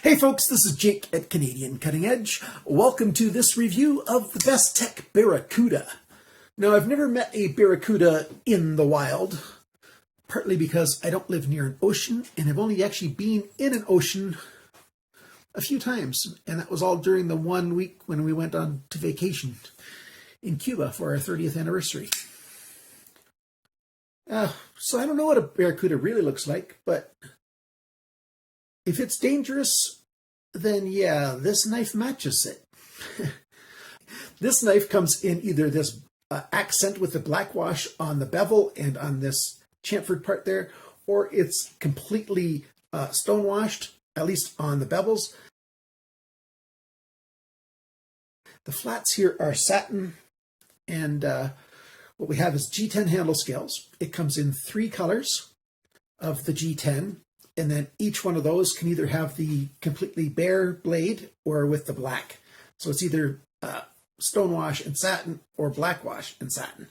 Hey folks, this is Jake at Canadian Cutting Edge. Welcome to this review of the Bestech Barracuda. Now, I've never met a Barracuda in the wild, partly because I don't live near an ocean, and I've only actually been in an ocean a few times, and that was all during the 1 week when we went on to vacation in Cuba for our 30th anniversary. So I don't know what a Barracuda really looks like, but if it's dangerous, then yeah, this knife matches it. This knife comes in either this accent with the black wash on the bevel and on this chamfered part there, or it's completely stonewashed, at least on the bevels. The flats here are satin, and what we have is G10 handle scales. It comes in 3 colors of the G10. And then each one of those can either have the completely bare blade or with the black. So it's either stonewash and satin or blackwash and satin.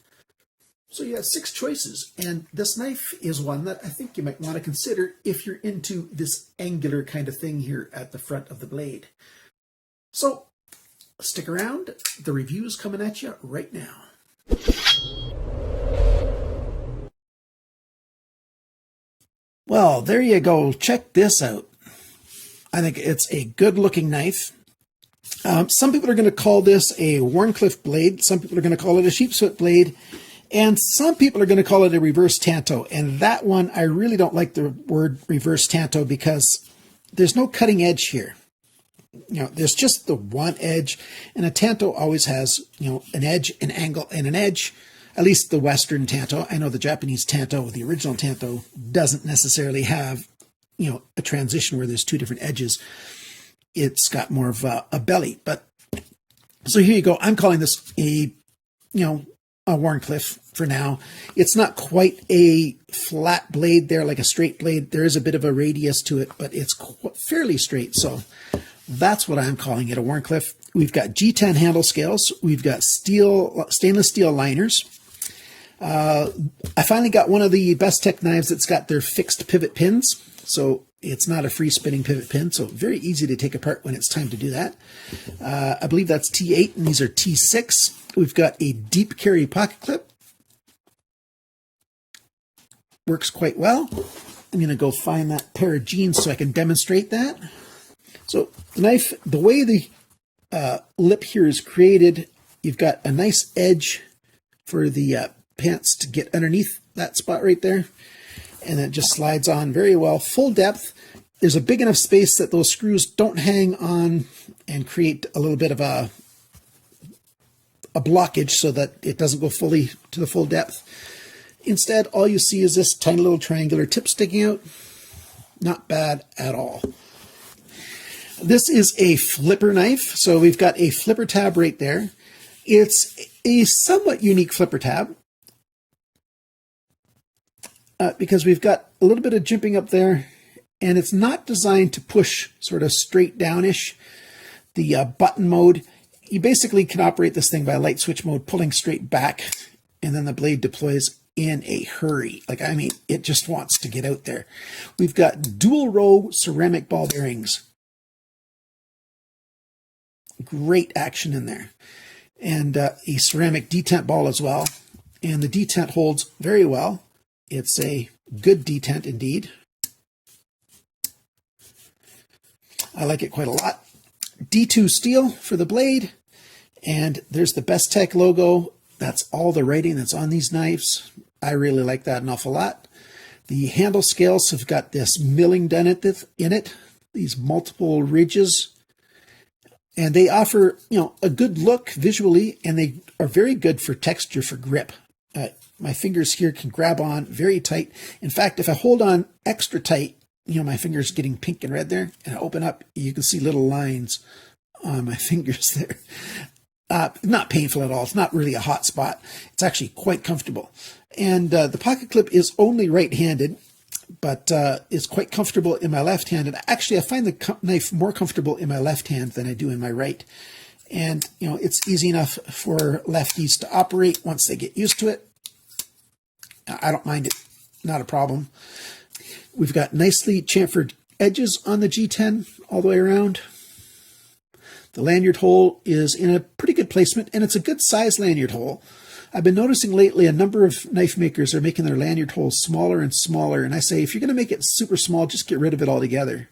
So you have 6 choices. And this knife is one that I think you might want to consider if you're into this angular kind of thing here at the front of the blade. So stick around. The review's coming at you right now. Well, there you go. Check this out. I think it's a good-looking knife. Some people are going to call this a Wharncliffe blade. Some people are going to call it a sheepsfoot blade. And some people are going to call it a reverse tanto. And that one, I really don't like the word reverse tanto because there's no cutting edge here. You know, there's just the one edge. And a tanto always has, you know, an edge, an angle, and an edge. At least the Western tanto. I know the Japanese tanto, the original tanto, doesn't necessarily have, you know, a transition where there's 2 different edges. It's got more of a belly. But so here you go. I'm calling this a Wharncliffe for now. It's not quite a flat blade there, like a straight blade. There is a bit of a radius to it, but it's fairly straight. So that's what I'm calling it, a Wharncliffe. We've got G10 handle scales. We've got stainless steel liners. I finally got one of the Bestech knives that's got their fixed pivot pins. So it's not a free spinning pivot pin. So very easy to take apart when it's time to do that. I believe that's T8 and these are T6. We've got a deep carry pocket clip. Works quite well. I'm going to go find that pair of jeans so I can demonstrate that. So the knife, the way the lip here is created, you've got a nice edge for the pants to get underneath that spot right there, and it just slides on very well. Full depth. There's a big enough space that those screws don't hang on and create a little bit of a blockage so that it doesn't go fully to the full depth. Instead, all you see is this tiny little triangular tip sticking out. Not bad at all. This is a flipper knife. So we've got a flipper tab right there. It's a somewhat unique flipper tab because we've got a little bit of jimping up there, and it's not designed to push sort of straight downish. The button mode, you basically can operate this thing by light switch mode, pulling straight back, and then the blade deploys in a hurry. Like, I mean, it just wants to get out there. We've got dual row ceramic ball bearings. Great action in there. And a ceramic detent ball as well. And the detent holds very well. It's a good detent indeed. I like it quite a lot. D2 steel for the blade. And there's the Bestech logo. That's all the writing that's on these knives. I really like that an awful lot. The handle scales have got this milling done in it. These multiple ridges. And they offer, you know, a good look visually, and they are very good for texture, for grip. My fingers here can grab on very tight. In fact, if I hold on extra tight, you know, my fingers getting pink and red there, and I open up, you can see little lines on my fingers there. Not painful at all. It's not really a hot spot. It's actually quite comfortable. And the pocket clip is only right-handed, but is quite comfortable in my left hand. And actually, I find the knife more comfortable in my left hand than I do in my right. And, you know, it's easy enough for lefties to operate once they get used to it. I don't mind it. Not a problem. We've got nicely chamfered edges on the G10 all the way around. The lanyard hole is in a pretty good placement, and it's a good size lanyard hole. I've been noticing lately a number of knife makers are making their lanyard holes smaller and smaller, and I say if you're going to make it super small, just get rid of it altogether.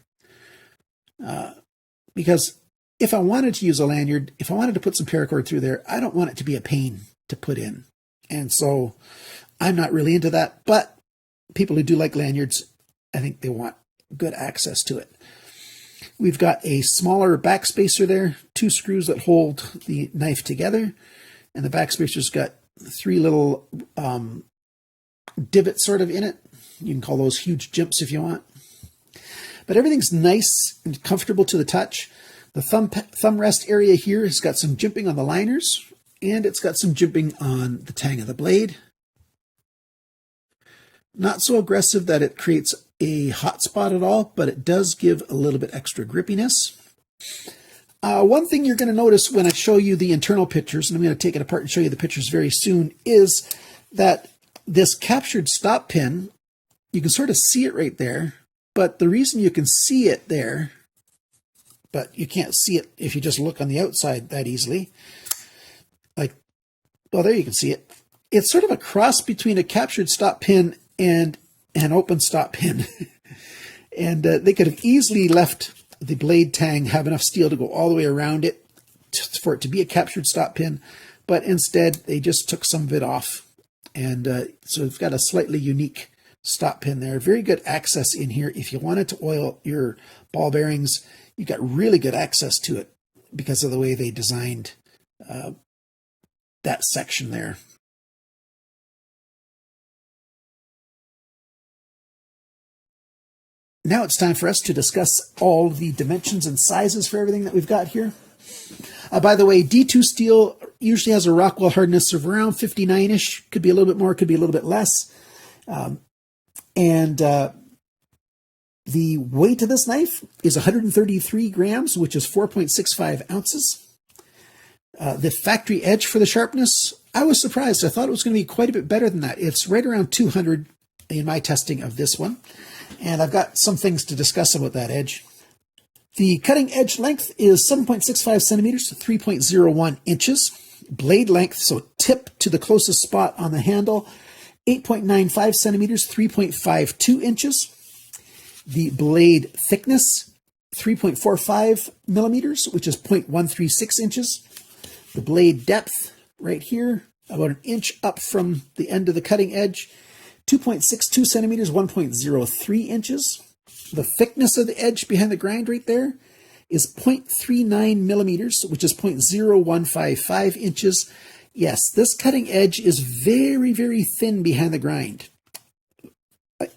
Because if I wanted to use a lanyard, if I wanted to put some paracord through there, I don't want it to be a pain to put in. And so I'm not really into that, but people who do like lanyards, I think they want good access to it. We've got a smaller backspacer there, 2 screws that hold the knife together, and the backspacer's got 3 little divots sort of in it. You can call those huge jimps if you want. But everything's nice and comfortable to the touch. The thumb rest area here has got some jimping on the liners, and it's got some jimping on the tang of the blade. Not so aggressive that it creates a hot spot at all, but it does give a little bit extra grippiness. One thing you're going to notice when I show you the internal pictures, and I'm going to take it apart and show you the pictures very soon, is that this captured stop pin, you can sort of see it right there, but the reason you can see it there, but you can't see it if you just look on the outside that easily, like, well, there you can see it. It's sort of a cross between a captured stop pin and an open stop pin. And they could have easily left the blade tang have enough steel to go all the way around it for it to be a captured stop pin, but instead they just took some of it off. And so we've got a slightly unique stop pin there. Very good access in here. If you wanted to oil your ball bearings, you got really good access to it because of the way they designed that section there. Now it's time for us to discuss all the dimensions and sizes for everything that we've got here. By the way, D2 steel usually has a Rockwell hardness of around 59-ish. Could be a little bit more, could be a little bit less. The weight of this knife is 133 grams, which is 4.65 ounces. The factory edge for the sharpness, I was surprised. I thought it was going to be quite a bit better than that. It's right around 200 in my testing of this one. And I've got some things to discuss about that edge. The cutting edge length is 7.65 centimeters to 3.01 inches. Blade length, so tip to the closest spot on the handle, 8.95 centimeters, 3.52 inches. The blade thickness, 3.45 millimeters, which is 0.136 inches. The blade depth right here, about an inch up from the end of the cutting edge, 2.62 centimeters, 1.03 inches. The thickness of the edge behind the grind right there is 0.39 millimeters, which is 0.0155 inches. Yes, this cutting edge is very, very thin behind the grind.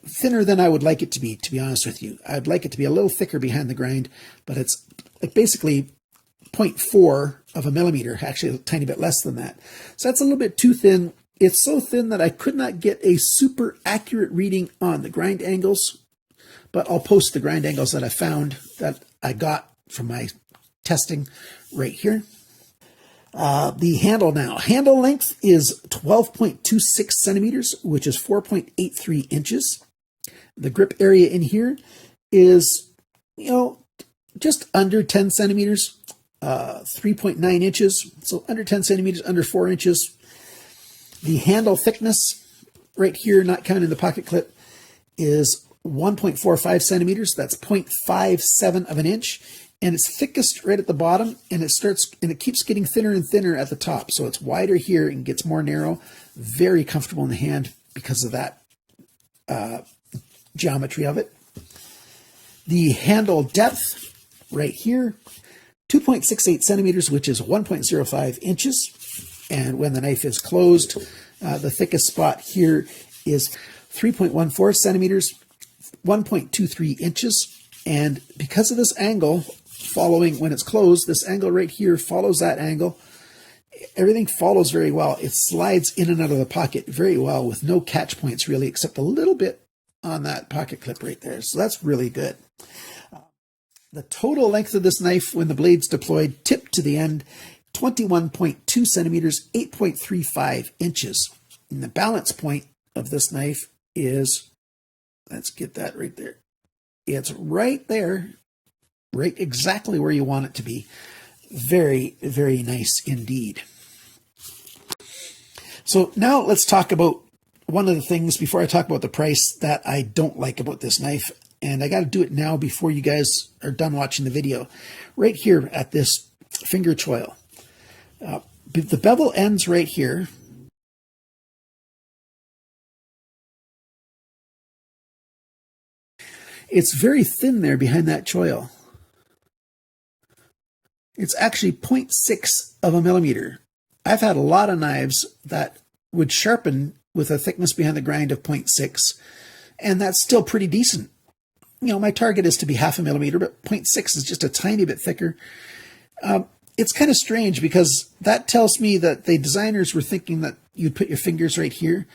Thinner than I would like it to be honest with you. I'd like it to be a little thicker behind the grind, but it's like basically 0.4 of a millimeter, actually a tiny bit less than that. So that's a little bit too thin. It's so thin that I could not get a super accurate reading on the grind angles, but I'll post the grind angles that I found that I got from my testing right here. The handle now. Handle length is 12.26 centimeters, which is 4.83 inches. The grip area in here is, just under 10 centimeters, 3.9 inches. So under 10 centimeters, under 4 inches. The handle thickness right here, not counting the pocket clip, is 1.45 centimeters. That's 0.57 of an inch. And it's thickest right at the bottom, and it keeps getting thinner and thinner at the top. So it's wider here and gets more narrow. Very comfortable in the hand because of that geometry of it. The handle depth right here, 2.68 centimeters, which is 1.05 inches. And when the knife is closed, the thickest spot here is 3.14 centimeters, 1.23 inches. And because of this angle, following when it's closed, this angle right here follows that angle. Everything follows very well. It slides in and out of the pocket very well with no catch points really, except a little bit on that pocket clip right there. So that's really good. The total length of this knife when the blade's deployed, tip to the end, 21.2 centimeters, 8.35 inches. And the balance point of this knife is, let's get that right there. It's right there, right exactly where you want it to be. Very, very nice indeed. So now let's talk about one of the things before I talk about the price that I don't like about this knife. And I got to do it now before you guys are done watching the video. Right here at this finger choil. The bevel ends right here. It's very thin there behind that choil. It's actually 0.6 of a millimeter. I've had a lot of knives that would sharpen with a thickness behind the grind of 0.6, and that's still pretty decent. You know, my target is to be 0.5 millimeter, but 0.6 is just a tiny bit thicker. It's kind of strange because that tells me that the designers were thinking that you'd put your fingers right here.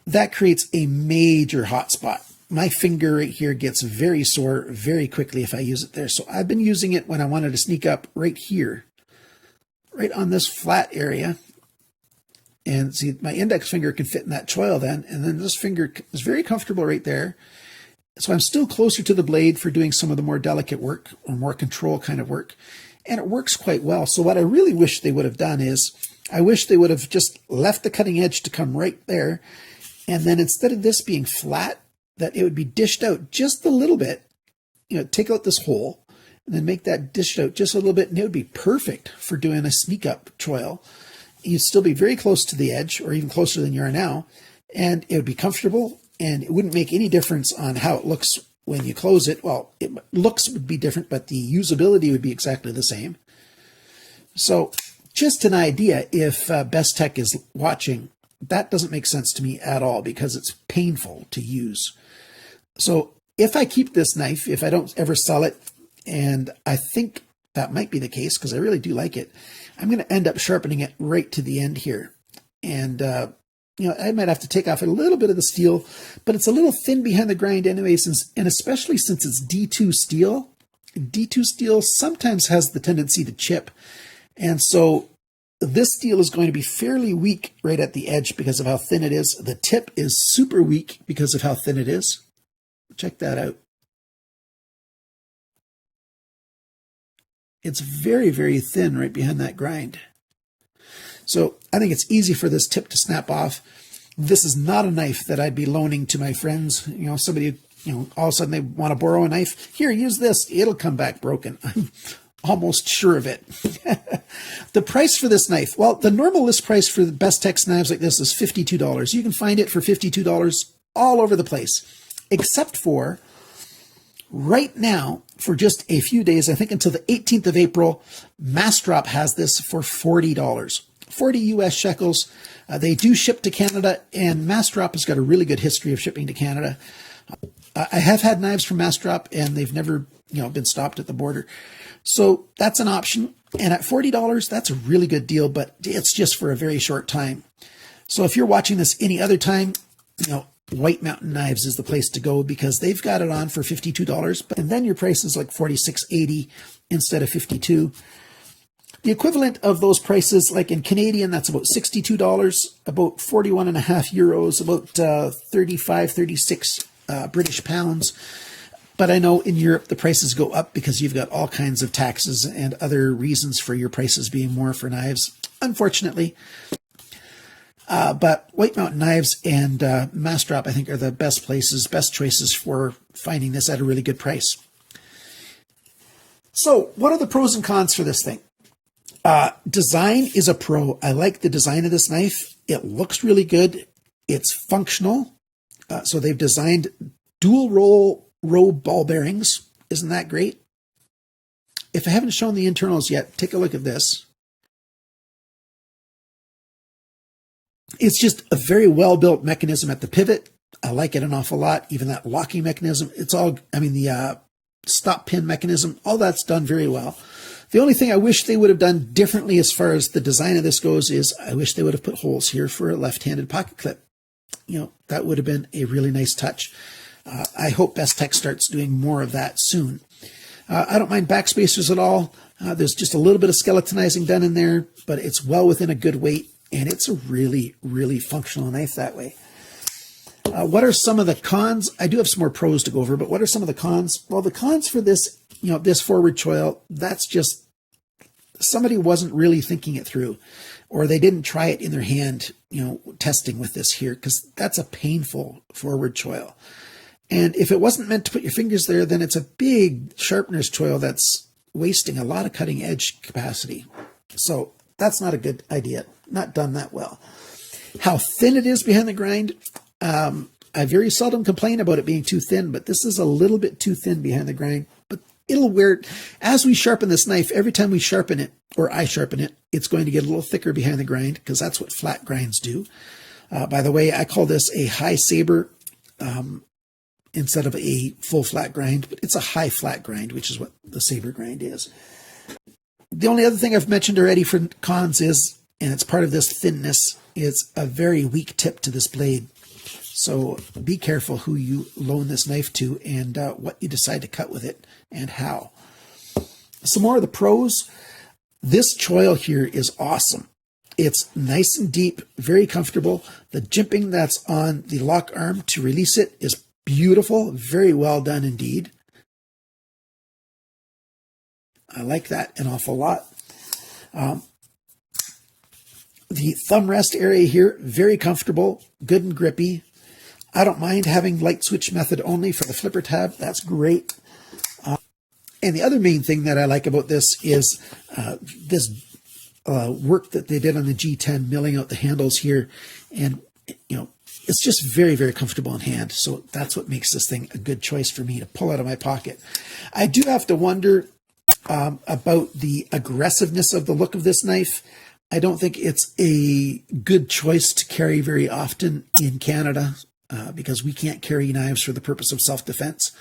That creates a major hot spot. My finger right here gets very sore very quickly if I use it there. So I've been using it when I wanted to sneak up right here, right on this flat area. And see, my index finger can fit in that choil then. And then this finger is very comfortable right there. So I'm still closer to the blade for doing some of the more delicate work or more control kind of work. And it works quite well. So what I really wish they would have done is, I wish they would have just left the cutting edge to come right there. And then instead of this being flat, that it would be dished out just a little bit. You know, take out this hole and then make that dished out just a little bit. And it would be perfect for doing a sneak up choil. You'd still be very close to the edge or even closer than you are now. And it would be comfortable and it wouldn't make any difference on how it looks when you close it. Well, looks would be different, but the usability would be exactly the same. So just an idea, if Bestech is watching, that doesn't make sense to me at all because it's painful to use. So if I keep this knife, if I don't ever sell it, and I think that might be the case because I really do like it, I'm going to end up sharpening it right to the end here. And, you know, I might have to take off a little bit of the steel, but it's a little thin behind the grind anyway, and especially since it's D2 steel. D2 steel sometimes has the tendency to chip. And so this steel is going to be fairly weak right at the edge because of how thin it is. The tip is super weak because of how thin it is. Check that out. It's very, very thin right behind that grind. So I think it's easy for this tip to snap off. This is not a knife that I'd be loaning to my friends. You know, somebody, you know, all of a sudden they want to borrow a knife. Here, use this. It'll come back broken. I'm almost sure of it. The price for this knife, well, the normal list price for the Bestech knives like this is $52. You can find it for $52 all over the place, except for right now, for just a few days, I think until the 18th of April, Massdrop has this for $40. 40 US shekels. They do ship to Canada, and Massdrop has got a really good history of shipping to Canada. I have had knives from Massdrop, and they've never, you know, been stopped at the border. So that's an option. And at $40, that's a really good deal, but it's just for a very short time. So if you're watching this any other time, you know, White Mountain Knives is the place to go because they've got it on for $52, and then your price is like $46.80 instead of $52. The equivalent of those prices, like in Canadian, that's about $62, about 41.5 euros, about 35, 36 British pounds. But I know in Europe the prices go up because you've got all kinds of taxes and other reasons for your prices being more for knives, unfortunately. But White Mountain Knives and Massdrop, I think, are the best places, best choices for finding this at a really good price. So what are the pros and cons for this thing? Design is a pro. I like the design of this knife. It looks really good. It's functional. So they've designed dual row ball bearings. Isn't that great? If I haven't shown the internals yet, take a look at this. It's just a very well-built mechanism at the pivot. I like it an awful lot. Even that locking mechanism, it's all, I mean, the stop pin mechanism, all that's done very well. The only thing I wish they would have done differently as far as the design of this goes is I wish they would have put holes here for a left-handed pocket clip. You know, that would have been a really nice touch. I hope Bestech starts doing more of that soon. I don't mind backspacers at all. There's just a little bit of skeletonizing done in there, but it's well within a good weight, and it's a really, really functional knife that way. What are some of the cons? I do have some more pros to go over, but what are some of the cons? Well, the cons for this, this forward choil, that's just somebody wasn't really thinking it through, or they didn't try it in their hand, testing with this here, because that's a painful forward choil. And if it wasn't meant to put your fingers there, then it's a big sharpener's choil that's wasting a lot of cutting edge capacity. So that's not a good idea. Not done that well. How thin it is behind the grind. I very seldom complain about it being too thin, but this is a little bit too thin behind the grind. But it'll wear, as we sharpen this knife, every time we sharpen it, or I sharpen it, it's going to get a little thicker behind the grind, because that's what flat grinds do. By the way, I call this a high saber instead of a full flat grind, but it's a high flat grind, which is what the saber grind is. The only other thing I've mentioned already for cons is, and it's part of this thinness, is a very weak tip to this blade. So be careful who you loan this knife to, and what you decide to cut with it and how. Some more of the pros. This choil here is awesome. It's nice and deep, very comfortable. The jimping that's on the lock arm to release it is beautiful, very well done indeed. I like that an awful lot. The thumb rest area here, very comfortable, good and grippy. I don't mind having light switch method only for the flipper tab. That's great. And the other main thing that I like about this is this work that they did on the G10, milling out the handles here. And, it's just very, very comfortable in hand. So that's what makes this thing a good choice for me to pull out of my pocket. I do have to wonder about the aggressiveness of the look of this knife. I don't think it's a good choice to carry very often in Canada because we can't carry knives for the purpose of self-defense.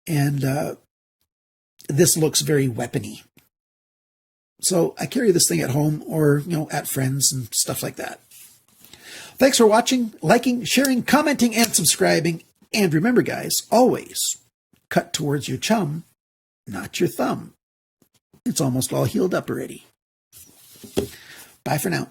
And this looks very weapony. So I carry this thing at home or, at friends and stuff like that. Thanks for watching, liking, sharing, commenting, and subscribing. And remember, guys, always cut towards your chum, not your thumb. It's almost all healed up already. Bye for now.